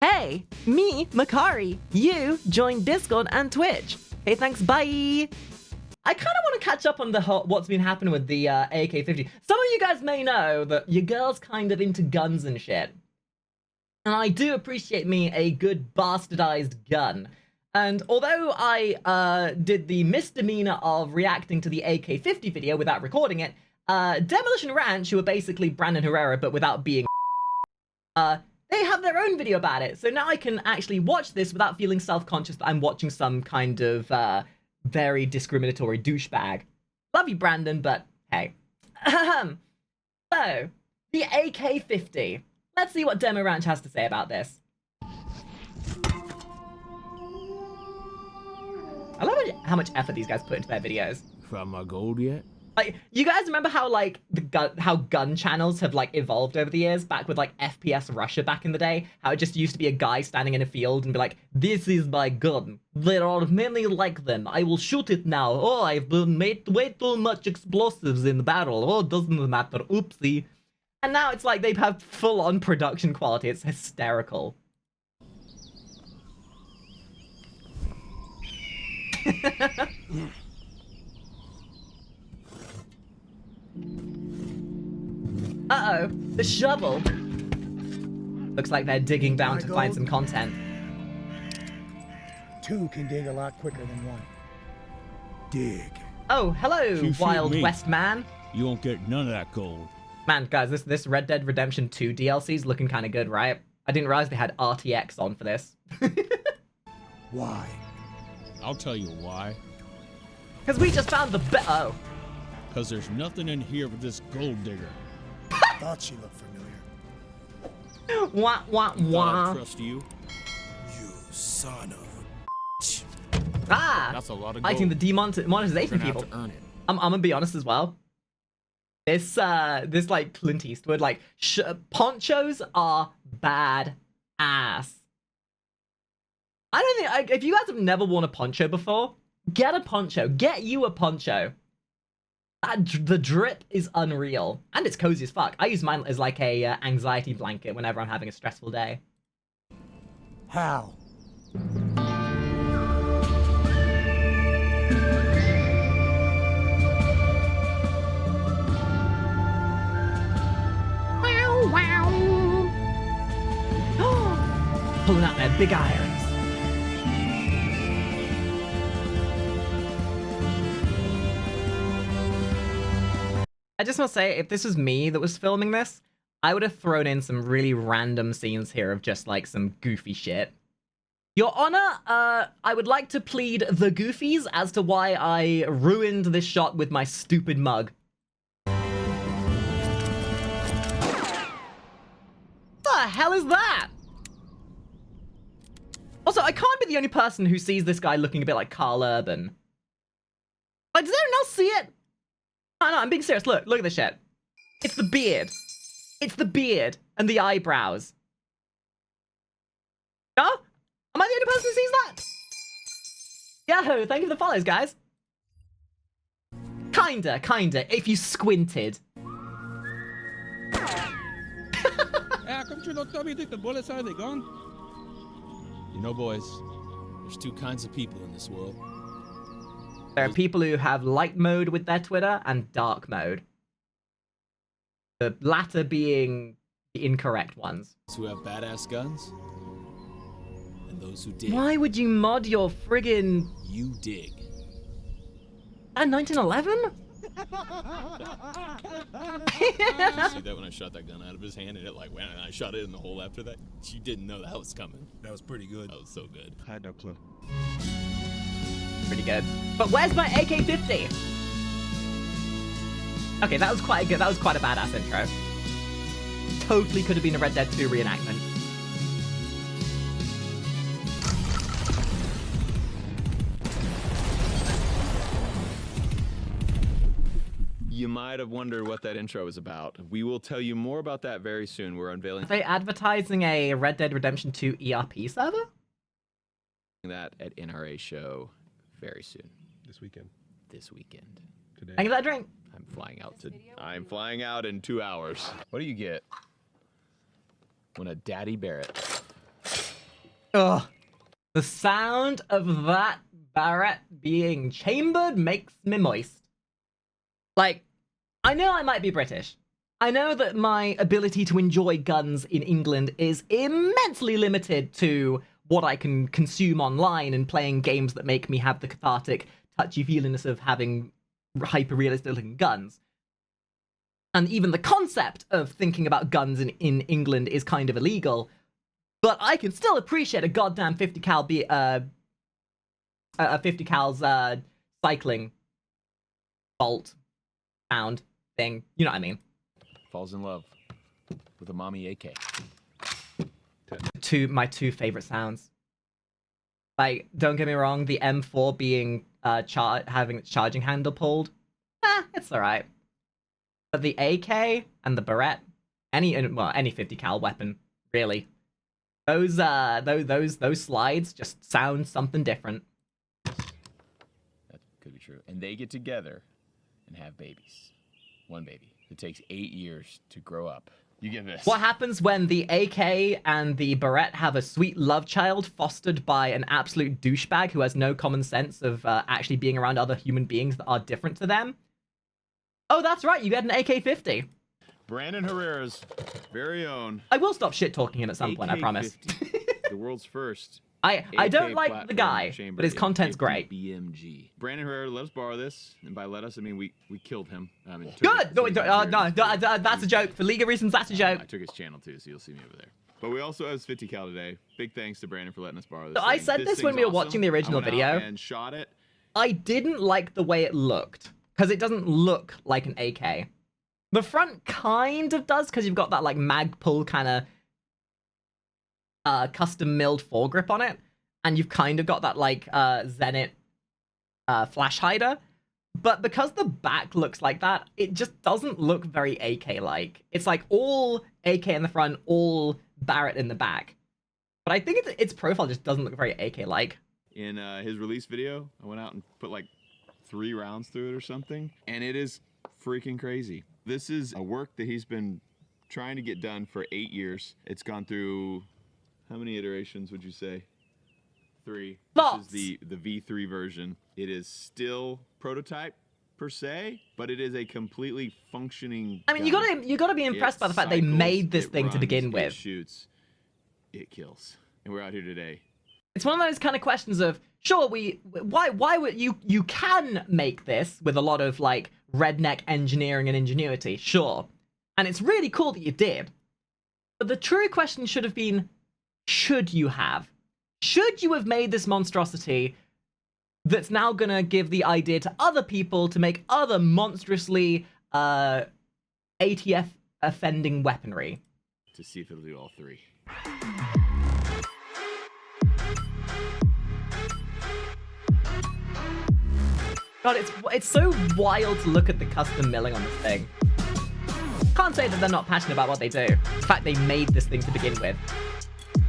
Hey, me, Makari. You joined Discord and Twitch. Hey, thanks, bye. I kind of want to catch up on the what's been happening with the AK50. Some of you guys may know that your girl's kind of into guns and shit. And I do appreciate me a good bastardized gun. And although I did the misdemeanor of reacting to the AK50 video without recording it, Demolitionranch, who are basically Brandon Herrera but without being they have their own video about it. So now I can actually watch this without feeling self-conscious that I'm watching some kind of very discriminatory douchebag. Love you, Brandon, but hey. So, the AK50. Let's see what Demolitionranch has to say about this. I love how much effort these guys put into their videos. Found my gold yet? Like, you guys remember how, like, how gun channels have, like, evolved over the years? Back with, like, FPS Russia back in the day? How it just used to be a guy standing in a field and be like, this is my gun. There are many like them. I will shoot it now. Oh, I've made way too much explosives in the battle. Oh, doesn't matter. Oopsie. And now it's like they have full-on production quality. It's hysterical. Uh-oh, the shovel. Looks like they're digging down to find some content. Two can dig a lot quicker than one. Dig. Oh, hello, Wild West man. You won't get none of that gold. Man, guys, this Red Dead Redemption 2 DLC is looking kind of good, right? I didn't realize they had RTX on for this. Why? I'll tell you why. Because we just found the oh. Because there's nothing in here but this gold digger. Thought she looked familiar. Wah, wah, wah. I trust you. You son of a bitch. Ah! That's a lot of gold. Fighting the demonetization people. Have to earn it. I'm gonna be honest as well. This like Clint Eastwood, like ponchos are bad ass. I don't think if you guys have never worn a poncho before, get a poncho. Get you a poncho. The drip is unreal, and it's cozy as fuck. I use mine as like a anxiety blanket whenever I'm having a stressful day. How? Wow, wow. Pulling out their big irons. I just want to say, if this was me that was filming this, I would have thrown in some really random scenes here of just, like, some goofy shit. Your Honor, I would like to plead the goofies as to why I ruined this shot with my stupid mug. The hell is that? Also, I can't be the only person who sees this guy looking a bit like Carl Urban. Like, does anyone else see it? No, I'm being serious. Look at this shit. It's the beard. It's the beard and the eyebrows. No? Am I the only person who sees that? Yahoo, thank you for the follows, guys. Kinda, if you squinted. How come you don't tell me you think the bullets are they gone? You know, boys, there's two kinds of people in this world. There are people who have light mode with their Twitter and dark mode. The latter being the incorrect ones. Those who have badass guns, and those who dig. Why would you mod your friggin... You dig. 1911? See that when I shot that gun out of his hand and it like went and I shot it in the hole after that? She didn't know that was coming. That was pretty good. That was so good. I had no clue. Pretty good. But where's my AK50? Okay, that was quite good. That was quite a badass intro. Totally could have been a Red Dead 2 reenactment. You might have wondered what that intro was about. We will tell you more about that very soon. We're unveiling Are they advertising a Red Dead Redemption 2 ERP server? that at NRA show very soon. This weekend. This weekend. Today. Thank you for that drink. I'm flying out in 2 hours. What do you get when a Daddy Barrett Ugh. The sound of that Barrett being chambered makes me moist. Like, I know I might be British. I know that my ability to enjoy guns in England is immensely limited to what I can consume online and playing games that make me have the cathartic, touchy-feelingness of having hyper-realistic-looking guns. And even the concept of thinking about guns in England is kind of illegal. But I can still appreciate a goddamn 50 cal 50 cal's cycling bolt sound thing. You know what I mean? Falls in love with a mommy AK. My two favorite sounds. Like, don't get me wrong, the M4 being having its charging handle pulled, it's alright. But the AK and the Barrett, any 50 cal weapon, really, those slides just sound something different. That could be true. And they get together and have babies. One baby. It takes 8 years to grow up. You get this. What happens when the AK and the Barrett have a sweet love child fostered by an absolute douchebag who has no common sense of actually being around other human beings that are different to them? Oh, that's right, you get an AK50. Brandon Herrera's very own. I will stop shit-talking him at some point, I promise. The world's first. I don't like the guy, but his content's great. BMG. Brandon Herrera let us borrow this, and by let us, I mean we killed him. I mean, Good! No, that's a joke. For legal reasons, that's a joke. I took his channel too, so you'll see me over there. But we also have 50 cal today. Big thanks to Brandon for letting us borrow this. So I said this when we were watching the original video. And shot it. I didn't like the way it looked, because it doesn't look like an AK. The front kind of does, because you've got that like mag pull kind of custom milled foregrip on it, and you've kind of got that like Zenit flash hider. But because the back looks like that, it just doesn't look very AK-like. It's like all AK in the front, all Barrett in the back. But I think its profile just doesn't look very AK-like. In his release video, I went out and put like 3 rounds through it or something, and it is freaking crazy. This is a work that he's been trying to get done for 8 years. It's gone through, how many iterations would you say? 3. Lots. This is the V3 version. It is still prototype per se, but it is a completely functioning I mean, gun. you gotta be impressed by the fact they cycles, made this it thing to runs, begin it with. shoots, it kills, and we're out here today. It's one of those kind of questions of, sure, why would you can make this with a lot of like redneck engineering and ingenuity, sure, and it's really cool that you did. But the true question should have been, should you have made this monstrosity that's now gonna give the idea to other people to make other monstrously ATF offending weaponry? To see if it'll do all 3. God, it's so wild to look at the custom milling on this thing. Can't say that they're not passionate about what they do. In fact, they made this thing to begin with.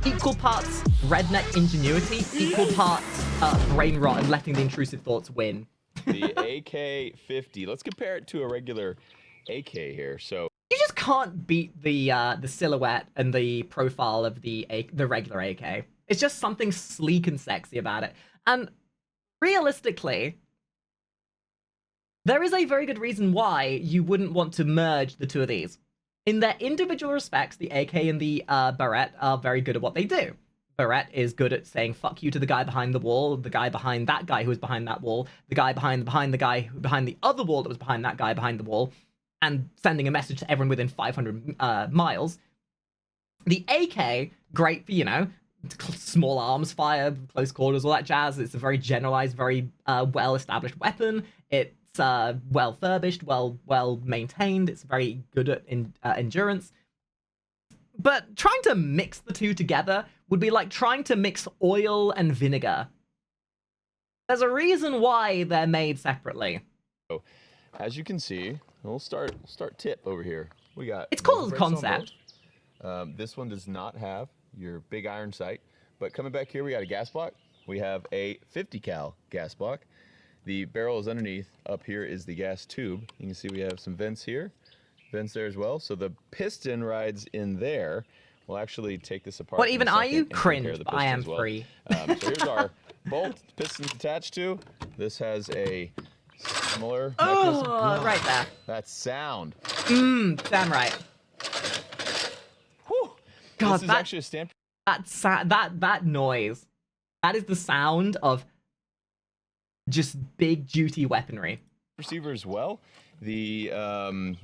Equal parts redneck ingenuity, equal parts brain rot and letting the intrusive thoughts win. The AK50. Let's compare it to a regular AK here. So You just can't beat the silhouette and the profile of the regular AK. It's just something sleek and sexy about it. And realistically, there is a very good reason why you wouldn't want to merge the two of these. In their individual respects, the AK and the Barrett are very good at what they do. Barrett is good at saying fuck you to the guy behind the wall, the guy behind that guy who was behind that wall, the guy behind the guy behind the other wall that was behind that guy behind the wall, and sending a message to everyone within 500 miles. The AK, great for, you know, small arms fire, close quarters, all that jazz. It's a very generalized, very well-established weapon. It's well furbished, well maintained. It's very good at endurance. But trying to mix the two together would be like trying to mix oil and vinegar. There's a reason why they're made separately. So, as you can see, we'll start tip over here. We got. It's cool as a brakes on concept. both. This one does not have your big iron sight, but coming back here, we got a gas block. We have a 50 cal gas block. The barrel is underneath. Up here is the gas tube. You can see we have some vents here, vents there as well. So the piston rides in there. we'll actually take this apart. What in even a are second you? and compare Cringe, the but I am pistons well. free. So here's our bolt pistons attached to. This has a similar mechanism. Oh, right there. That sound. Damn right. Whew. God, This is actually a stamp that noise. That is the sound of just big duty weaponry. receiver as well. The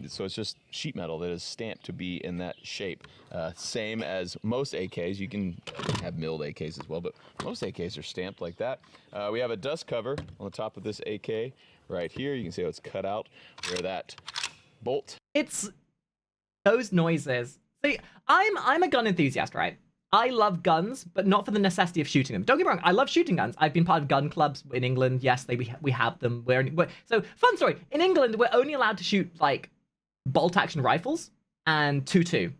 so it's just sheet metal that is stamped to be in that shape. Same as most AKs. You can have milled AKs as well, but most AKs are stamped like that. We have a dust cover on the top of this AK right here. You can see how it's cut out where that bolt. It's those noises. See, I'm a gun enthusiast, right? I love guns, but not for the necessity of shooting them. Don't get me wrong, I love shooting guns. I've been part of gun clubs in England. Yes, we have them. So, fun story. In England, we're only allowed to shoot, like, bolt-action rifles and 2.2.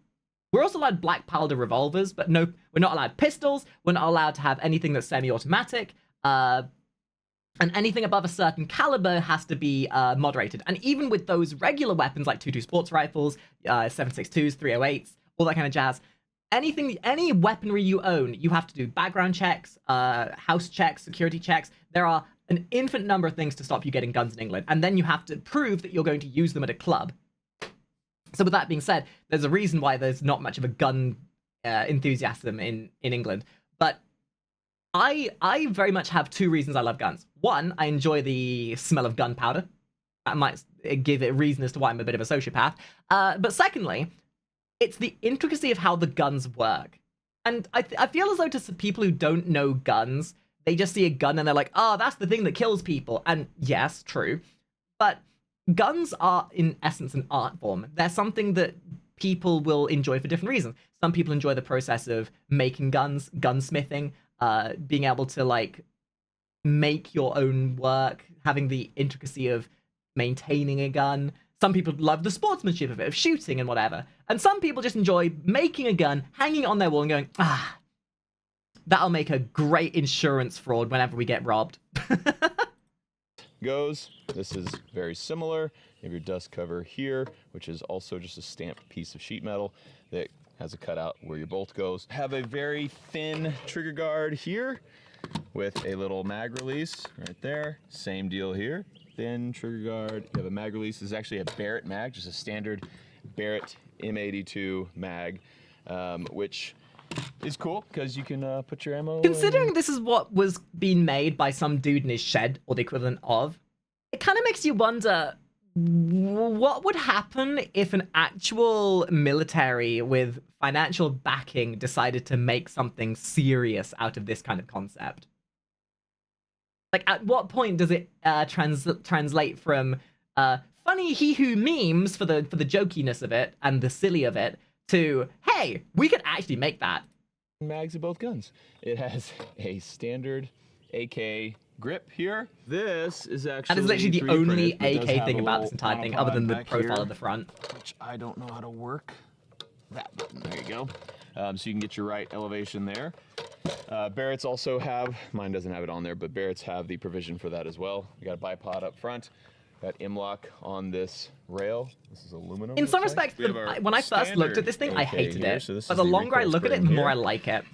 We're also allowed black powder revolvers, but no, we're not allowed pistols. We're not allowed to have anything that's semi-automatic. And anything above a certain caliber has to be moderated. And even with those regular weapons, like 2.2 sports rifles, 7.62s, 308s, all that kind of jazz, any weaponry you own, you have to do background checks, house checks, security checks. There are an infinite number of things to stop you getting guns in England, and then you have to prove that you're going to use them at a club. So with that being said, there's a reason why there's not much of a gun enthusiasm in England. But I very much have two reasons I love guns. One, I enjoy the smell of gunpowder. That might give it a reason as to why I'm a bit of a sociopath. But secondly, it's the intricacy of how the guns work. And I feel as though to people who don't know guns, they just see a gun and they're like, oh, that's the thing that kills people. And yes, true. But guns are, in essence, an art form. They're something that people will enjoy for different reasons. Some people enjoy the process of making guns, gunsmithing, being able to, like, make your own work, having the intricacy of maintaining a gun. Some people love the sportsmanship of it, of shooting and whatever. And some people just enjoy making a gun, hanging it on their wall and going, that'll make a great insurance fraud whenever we get robbed. Goes. This is very similar. You have your dust cover here, which is also just a stamped piece of sheet metal that has a cutout where your bolt goes. Have a very thin trigger guard here with a little mag release right there. Same deal here. Thin trigger guard. You have a mag release. This is actually a Barrett mag, just a standard Barrett M82 mag, which is cool because you can put your ammo. Considering this is what was being made by some dude in his shed, or the equivalent of, it kind of makes you wonder what would happen if an actual military with financial backing decided to make something serious out of this kind of concept. Like, at what point does it translate from funny hee-hoo memes for the jokiness of it and the silly of it to, hey, we could actually make that? Mags of both guns. It has a standard AK grip here. This is actually That is literally the 3D only printed, but does AK have thing a about this little entire thing, other than the back profile here, of the front. which I don't know how to work. That button, there you go. So you can get your right elevation there. Barrett's also have, mine doesn't have it on there, but Barrett's have the provision for that as well. You got a bipod up front, got M-lock on this rail. This is aluminum. In some looks like. respects, when I first looked at this thing, I AK hated here. it. So this But is the longer I recoil look at it, the spring more I here. like it.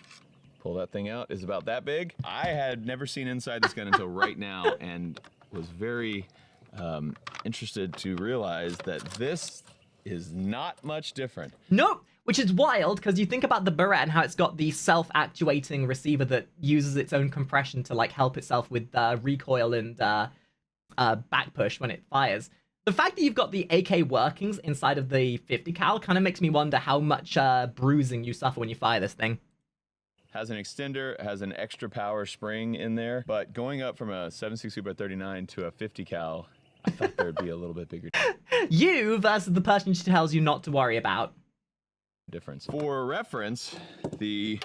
Pull that thing out, is about that big. I had never seen inside this gun until right now and was very interested to realize that this is not much different. Nope, which is wild because you think about the Barrett and how it's got the self-actuating receiver that uses its own compression to, like, help itself with recoil and back push when it fires. The fact that you've got the AK workings inside of the 50 cal kind of makes me wonder how much bruising you suffer when you fire this thing. Has an extender, has an extra power spring in there, but going up from a 7.62x39 to a 50 cal, I thought there'd be a little bit bigger You versus the person who tells you not to worry about. difference. For reference, the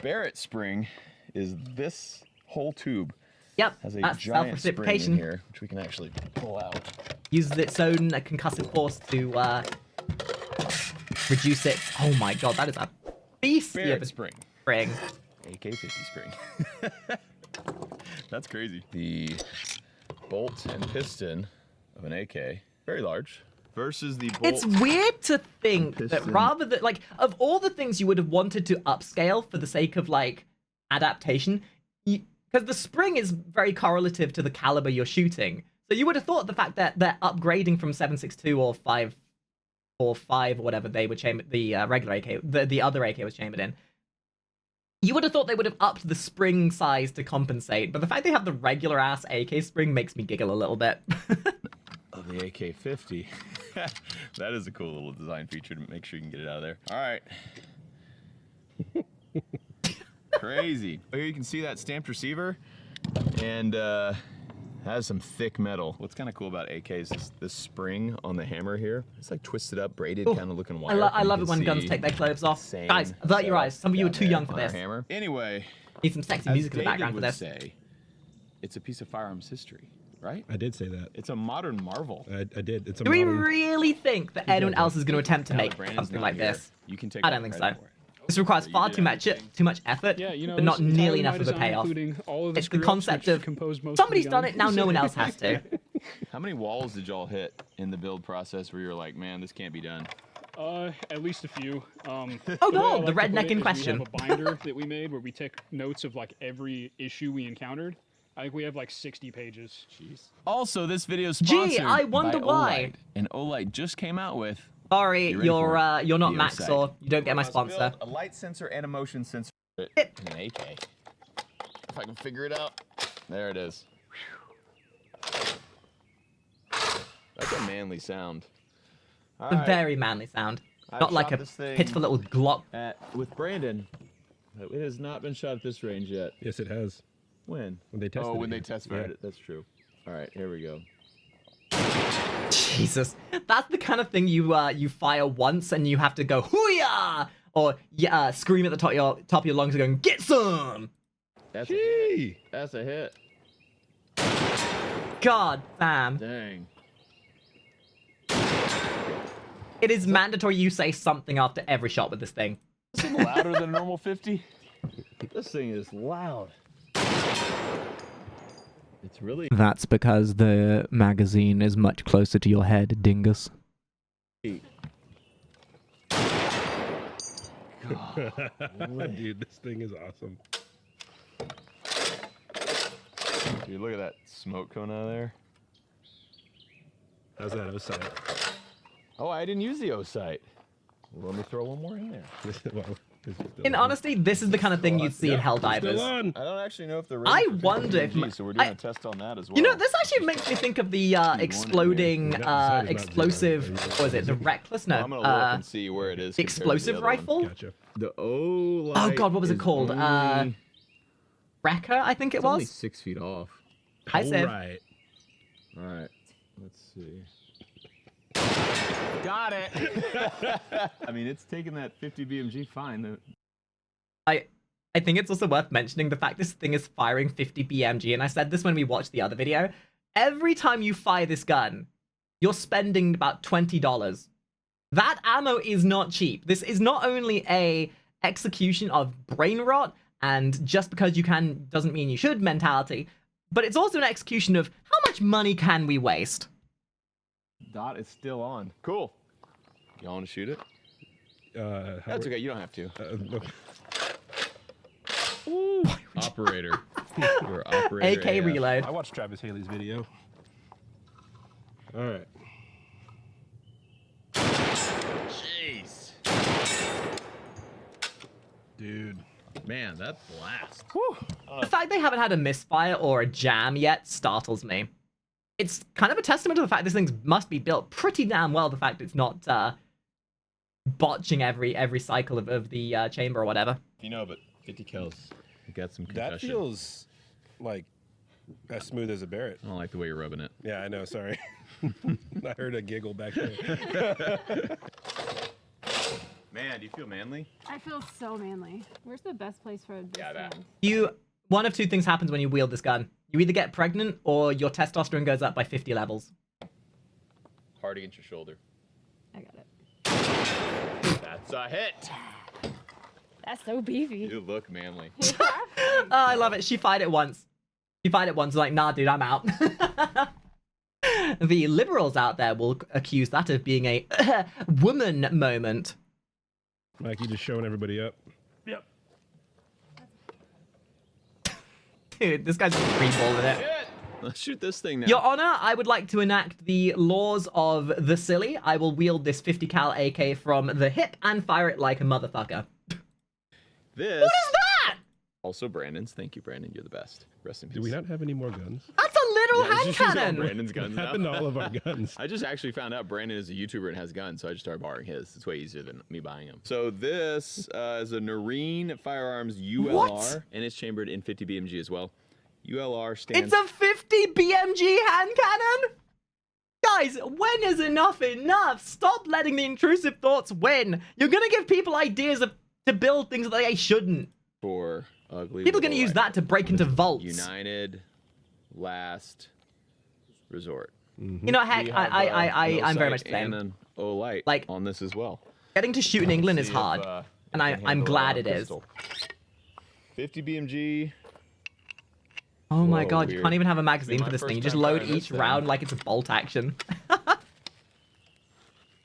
Barrett spring is this whole tube. Yep, Has a that's giant spring in self-reciprocation. here, which we can actually pull out. Uses its own concussive force to reduce it. Oh my god, that is a beast of Barrett a spring. spring. AK50 spring. That's crazy. The bolt and piston of an AK, very large, versus the bolt. It's weird to think that piston. rather than, like, of all the things you would have wanted to upscale for the sake of, like, adaptation, because the spring is very correlative to the caliber you're shooting. So you would have thought the fact that they're upgrading from 7.62 or 5.45 or whatever they were chambered, the regular AK, the other AK was chambered in. You would have thought they would have upped the spring size to compensate, but the fact they have the regular ass AK spring makes me giggle a little bit. Oh, the AK50. That is a cool little design feature to make sure you can get it out of there. All right. Crazy. Oh, here you can see that stamped receiver, and has some thick metal. What's kind of cool about AK is this spring on the hammer here. It's like twisted up, braided, kind of looking wire. I love it when guns take their clothes off. Guys, avert your eyes. Some of you are too young for this. Hammer. Anyway, Need some sexy music in the background for this. Say, it's a piece of firearms history, right? I did say that. It's a modern marvel. I did. It's a Do we modern... really think that anyone else is going to attempt to Now make that Brandon's something not like here, this? You can take I all don't the think credit so. for it. This requires So you far did too much effort, Yeah, you know, but not it's nearly entirely enough by of a design, payoff. including all of the It's the scripts, concept which of compose most of somebody's the done gun. it, now no one else has to. How many walls did y'all hit in the build process where you're like, man, this can't be done? At least a few. Oh way I god, the like to redneck put in it is question. We have a binder that we made where we take notes of like every issue we encountered. I think we have like 60 pages. Jeez. Also, this video is Gee, sponsored I wonder by why. Olight, and Olight just came out with. Sorry, You ready for it? you're not The Max, O-sight. or you don't get my Let's sponsor. build a light sensor and a motion sensor. In an AK. If I can figure it out. There it is. That's a manly sound. All A right. very manly sound. I've Not like shot a this thing pitiful little Glock. with Brandon. It has not been shot at this range yet. Yes, it has. When? When they tested Oh, when it, they yeah. test fired it. That's true. All right, here we go. Jesus, that's the kind of thing you fire once and you have to go hoo-yah! Or scream at the top of your lungs going, get some! That's a hit. That's a hit. God damn. Dang. It is mandatory you say something after every shot with this thing. Is this louder than a normal 50? This thing is loud. It's really. That's because the magazine is much closer to your head, dingus. Dude, this thing is awesome. Dude, look at that smoke coming out of there. How's that O-sight? Oh, I didn't use the O-sight. Well, let me throw one more in there. Well, it's still In on. honesty, this is the kind of thing you'd see in Helldivers. Still on. I don't actually know if the. I wonder if so we're doing a test on that as well. You know, this actually makes me think of the exploding, Yeah, the side is not explosive, zero. what is it, the reckless, Well, I'm no, gonna look and see where it is. the compared to the explosive other one. rifle? Gotcha. The O. Oh god, what was it called? Wrecker, I think it Only was. 6 feet off. I said. Alright. All right, let's see. Got it. I mean, it's taking that 50 BMG fine. I think it's also worth mentioning the fact this thing is firing 50 BMG, and I said this when we watched the other video. Every time you fire this gun, you're spending about $20. That ammo is not cheap. This is not only a execution of brain rot and just because you can doesn't mean you should mentality, but it's also an execution of how much money can we waste? Dot is still on. Cool. Y'all want to shoot it? That's okay. You don't have to. Operator. You're operator. AK reload. I watched Travis Haley's video. Alright. Jeez. Dude. Man, that blast. The fact they haven't had a misfire or a jam yet startles me. It's kind of a testament to the fact this thing must be built pretty damn well, the fact it's not botching every cycle of the chamber or whatever. You know, but 50 kills. You got some concussion. That feels like as smooth as a Barrett. I don't like the way you're rubbing it. Yeah, I know, sorry. I heard a giggle back there. Man, do you feel manly? I feel so manly. Where's the best place for this Yeah, that. man? One of two things happens when you wield this gun. You either get pregnant or your testosterone goes up by 50 levels. Hard against your shoulder. I got it. That's a hit. That's so beefy. You look manly. Oh, I love it. She fired it once. Like, nah, dude, I'm out. the liberals out there will accuse that of being a woman moment. Mikey just showing everybody up. Yep. Dude, this guy's freeballing it. Shit! Let's shoot this thing now. Your Honor, I would like to enact the laws of the silly. I will wield this 50 cal AK from the hip and fire it like a motherfucker. This. What is that? Also Brandon's. Thank you, Brandon. You're the best. Rest in peace. Do we not have any more guns? That's a little Yeah, hand just use all cannon. Brandon's What guns happened now. to all of our guns? I just actually found out Brandon is a YouTuber and has guns, so I just started borrowing his. It's way easier than me buying them. So this is a Noreen Firearms ULR, What? and it's chambered in 50 BMG as well. ULR stands. It's a 50 BMG hand cannon? Guys, when is enough enough? Stop letting the intrusive thoughts win. You're gonna give people ideas to build things that they shouldn't. for ugly. People are gonna little use that to break into vaults. United last resort. You know, heck, We have, I'm very no much the sight same. and an O-light Like- on this as well. Getting to shoot in England is See if, hard, it and can I'm handle glad a it is. pistol. 50 BMG. Oh my Whoa, god, you weird. can't even have a It's magazine my for this first thing. You just time load trying this each thing. round like it's a bolt action.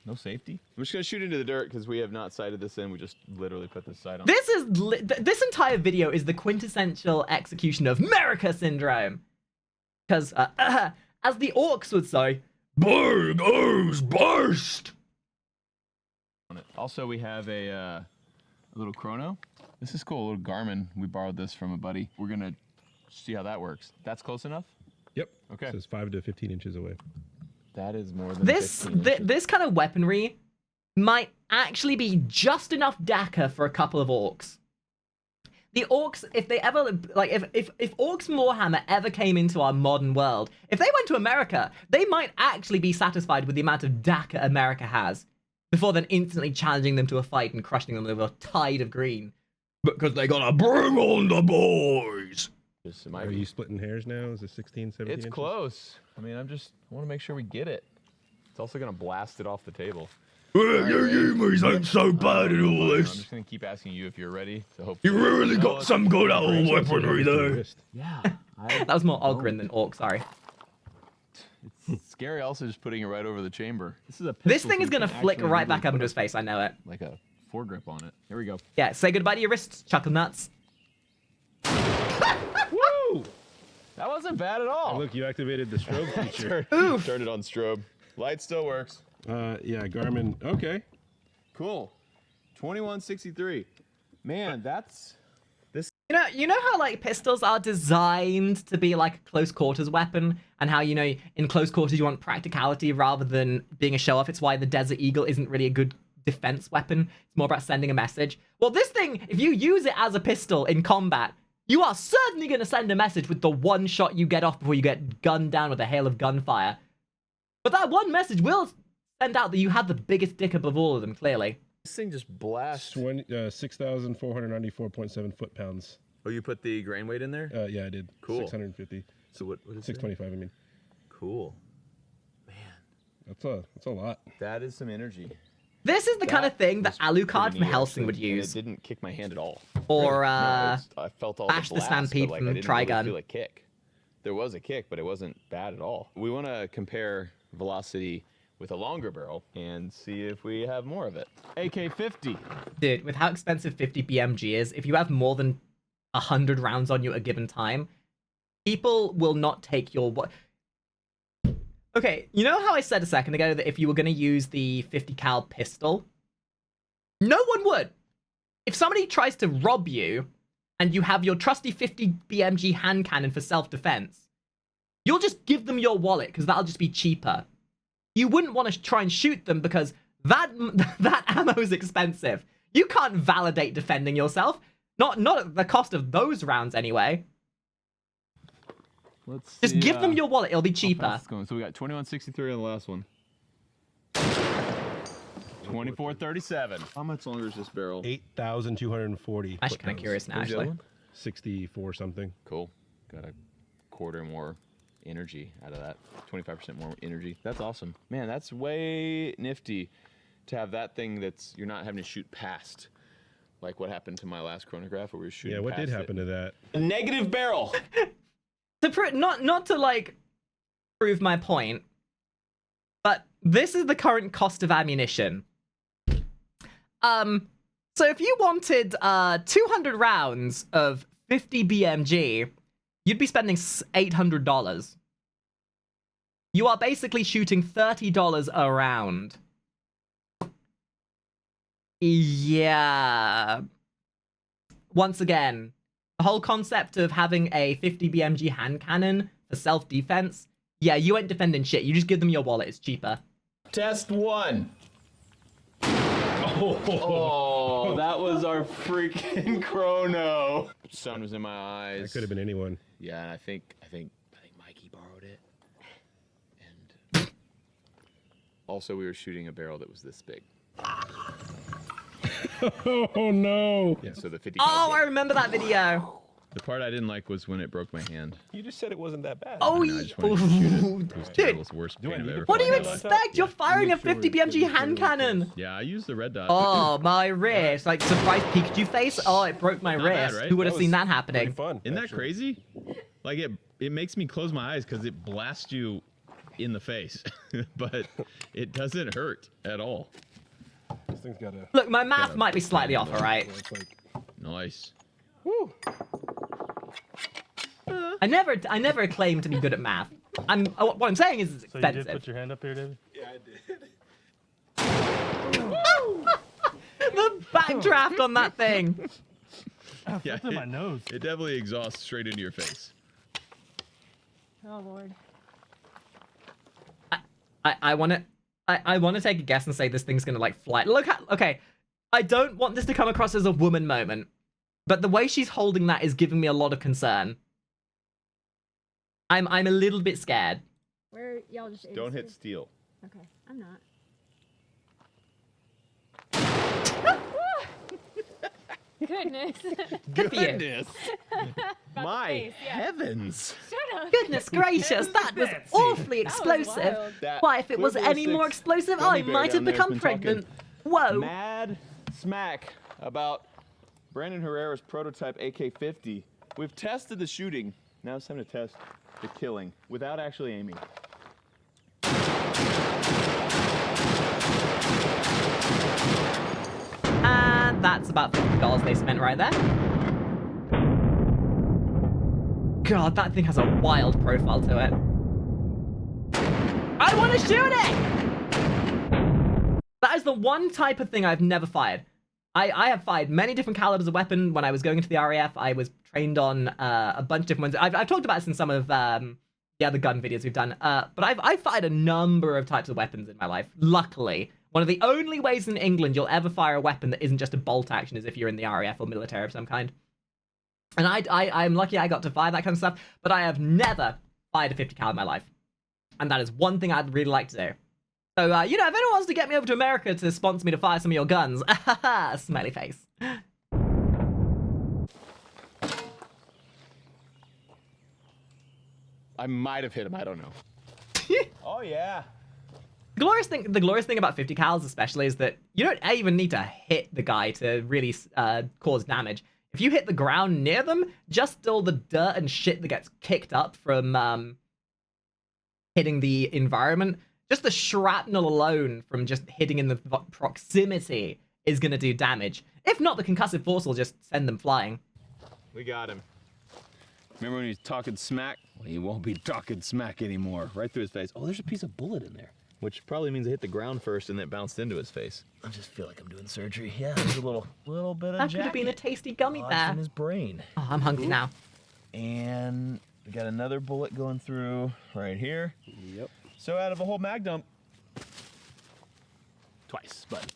No safety. I'm just gonna shoot into the dirt because we have not sighted this in. We just literally put this sight on. This is this entire video is the quintessential execution of America syndrome. Because, as the orcs would say, "Big O's burst." on it. Also, we have a little chrono. This is cool, a little Garmin. We borrowed this from a buddy. We're gonna see how that works. That's close enough? Yep. Okay. It says 5 to 15 inches away. That is more than This 15 inches. this kind of weaponry might actually be just enough DACA for a couple of orcs. The orcs, if they ever like, if Orcs from Warhammer ever came into our modern world, if they went to America, they might actually be satisfied with the amount of DACA America has, before then instantly challenging them to a fight and crushing them with a tide of green. Because they gotta bring on the boys. Just- it might Are be- you splitting hairs now? Is it 16, 17 It's inches? close. I mean, I want to make sure we get it. It's also gonna blast it off the table. You ain't so bad at all I'm just gonna keep asking you if you're ready. So hopefully You really No, got it's- some good old Breaks once you weaponry get to the there. wrist. Yeah. That was more Ogren than Orc, sorry. It's scary. Also, just putting it right over the chamber. This is a. This pistol, thing so is we gonna can flick actually right back legally up into put his face, I know it. like a foregrip on it. Here we go. Yeah, say goodbye to your wrists, chuckle nuts. Woo! That wasn't bad at all. Oh, look, you activated the strobe feature. Turned it on strobe. Light still works. Yeah, Garmin. Okay. Cool. 2163. Man, that's You know how like pistols are designed to be like a close quarters weapon, and how in close quarters you want practicality rather than being a show off. It's why the Desert Eagle isn't really a good defense weapon. It's more about sending a message. Well, this thing, if you use it as a pistol in combat, you are certainly going to send a message with the one shot you get off before you get gunned down with a hail of gunfire. But that one message will send out that you have the biggest dick above all of them, clearly. this thing just blasts. 6,494.7 foot-pounds. Oh, you put the grain weight in there? Yeah, I did. Cool. 650. So what is it? 625, I mean. Cool. That's a lot. That is some energy. This is the kind of thing that was Alucard pretty from neat, Helsing would actually, and use. It didn't kick my hand at all. Or, No, I felt all Bash the the blast, Stampede but, like, from I didn't Trigun. really feel a kick. There was a kick, but it wasn't bad at all. We want to compare velocity with a longer barrel and see if we have more of it. AK50. Dude, with how expensive 50 BMG is, if you have more than 100 rounds on you at a given time, people will not take your... Okay, you know how I said a second ago that if you were going to use the 50 cal pistol, no one would. If somebody tries to rob you and you have your trusty 50 BMG hand cannon for self-defense, you'll just give them your wallet because that'll just be cheaper. You wouldn't want to try and shoot them because that ammo is expensive. You can't validate defending yourself. Not at the cost of those rounds anyway. Let's Just see, give them your wallet. It'll be how cheaper. fast it's going. So we got 2163 on the last one. 2437. How much longer is this barrel? 8,240. Actually, kind of curious now, Where's the other actually. one? 64 something. Cool. Got a quarter more energy out of that. 25% more energy. That's awesome. Man, that's way nifty to have that thing that's you're not having to shoot past. Like what happened to my last chronograph where we were shooting Yeah, what did past happen it. to that? A negative barrel. To not to like prove my point, but this is the current cost of ammunition. So if you wanted 200 rounds of 50 BMG, you'd be spending $800. You are basically shooting $30 a round. Yeah. Once again, the whole concept of having a 50 BMG hand cannon for self-defense, yeah, you ain't defending shit. You just give them your wallet. It's cheaper. Test 1. Oh, that was our freaking chrono. Sun was in my eyes. That could have been anyone. Yeah, and I think Mikey borrowed it. And also, we were shooting a barrel that was this big. Oh no! Yeah, so the 50. Oh, I remember that video. The part I didn't like was when it broke my hand. You just said it wasn't that bad. Oh, I know, I just wanted to shoot it. It was terrible. It's the worst pain I've ever what do you felt in my life. expect? You're firing a Make sure 50 BMG hand cannon. Yeah, I used the red dot. Oh, my wrist. Like, surprise Pikachu face? Oh, it broke my Not wrist. bad, right? Who would have That seen was that happening? Pretty fun. Isn't that actually. crazy? Like it makes me close my eyes because it blasts you in the face, but it doesn't hurt at all. This thing's got a. Look, my math might be slightly off, alright? It's like. Nice. Woo. I never claim to be good at math. What I'm saying is it's So you did expensive. put your hand up here, David? The backdraft on that thing. Yeah, It's in my nose. it definitely exhausts straight into your face. Oh lord. I want to take a guess and say this thing's gonna like fly. Look, okay, I don't want this to come across as a woman moment, but the way she's holding that is giving me a lot of concern. I'm a little bit scared. Where y'all just aim Don't to? hit steel. Okay, I'm not. Goodness. Good for you. My face, yeah. heavens! Shut up. Goodness gracious, that was awfully That was explosive. wild. That Why, if it was any more 006 explosive, gummy I bear might have down there has become been talking pregnant. Whoa. Mad smack about Brandon Herrera's prototype AK50. We've tested the shooting. Now it's time to test the killing without actually aiming. And that's about $50 they spent right there. God, that thing has a wild profile to it. I want to shoot it! That is the one type of thing I've never fired. I have fired many different calibers of weapon. When I was going into the RAF, I was trained on a bunch of different ones. I've talked about this in some of the other gun videos we've done. But I've fired a number of types of weapons in my life. Luckily, one of the only ways in England you'll ever fire a weapon that isn't just a bolt action is if you're in the RAF or military of some kind. And I'm lucky I got to fire that kind of stuff, but I have never fired a 50 cal in my life. And that is one thing I'd really like to do. So, you know, if anyone wants to get me over to America to sponsor me to fire some of your guns, smiley face. I might have hit him, I don't know. Oh yeah. The glorious thing about 50 cals especially is that you don't even need to hit the guy to really cause damage. If you hit the ground near them, just all the dirt and shit that gets kicked up from hitting the environment, just the shrapnel alone from just hitting in the proximity is going to do damage. If not, the concussive force will just send them flying. We got him. Remember when he was talking smack? Well, he won't be talking smack anymore. Right through his face. Oh, there's a piece of bullet in there. Which probably means it hit the ground first and then it bounced into his face. I just feel like I'm doing surgery. Yeah, there's a little bit of That could have been a tasty gummy bear. in his brain. Oh, I'm hungry now. And we got another bullet going through right here. Yep. So out of a whole mag dump, twice, but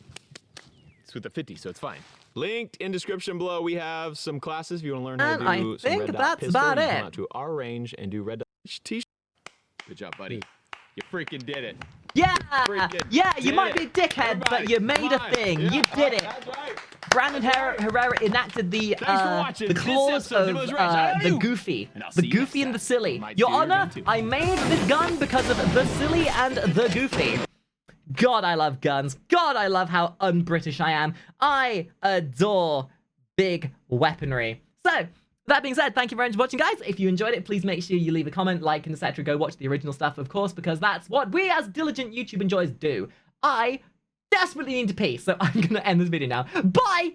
it's with the 50, so it's fine. Linked in description below, we have some classes if you want to learn how And to I do some think red dot that's pistol. about You it. come out to our range and do red dot t-shirt. Good job, buddy. You freaking did it. Yeah! Freaking Yeah, you did might it. be a dickhead, but you made a Everybody, thing. come on. You Yeah, did it. That's right. Brandon Herrera enacted the Thanks for watching the this clause episode of of Demolitionranch. I love the you. goofy, And I'll the see you goofy next and the time. silly. Might Your do your Honor, gun too. I made this gun because of the silly and the goofy. God, I love guns. God, I love how un-British I am. I adore big weaponry. So, That being said, thank you very much for watching, guys. If you enjoyed it, please make sure you leave a comment, like, and etc. Go watch the original stuff, of course, because that's what we as diligent YouTube enjoyers do. I desperately need to pee, so I'm going to end this video now. Bye!